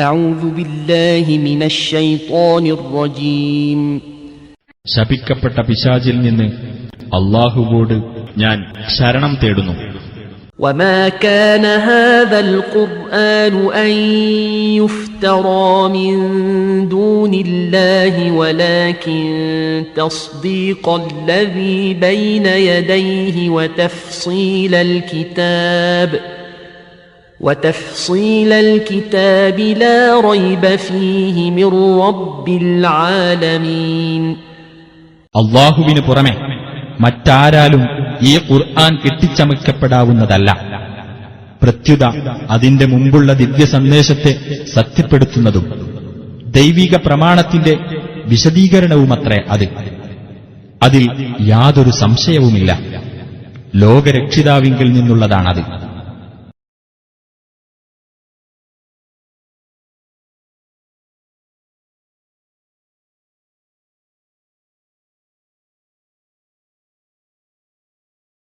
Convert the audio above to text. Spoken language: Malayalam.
أعوذ بالله من الشيطان الرجيم. ശപിക്കപ്പെട്ട പിശാചിൽ നിന്ന് അല്ലാഹുവോട് ഞാൻ ശരണം തേടുന്നു. وما كان هذا القرآن أن يفترى من دون الله ولكن تصديق الذي بين يديه وتفصيل الكتاب لا ريب فيه من رب العالمين. അല്ലാഹുവിന് പുറമെ മറ്റാരാലും ഈ ഖുർആൻ കെട്ടിച്ചമയ്ക്കപ്പെടാവുന്നതല്ല. പ്രത്യുത അതിന്റെ മുമ്പുള്ള ദിവ്യ സന്ദേശത്തെ സത്യപ്പെടുത്തുന്നതും ദൈവിക പ്രമാണത്തിന്റെ വിശദീകരണവുമത്രേ അത്. അതിൽ യാതൊരു സംശയവുമില്ല. ലോകരക്ഷിതാവിങ്കിൽ നിന്നുള്ളതാണത്.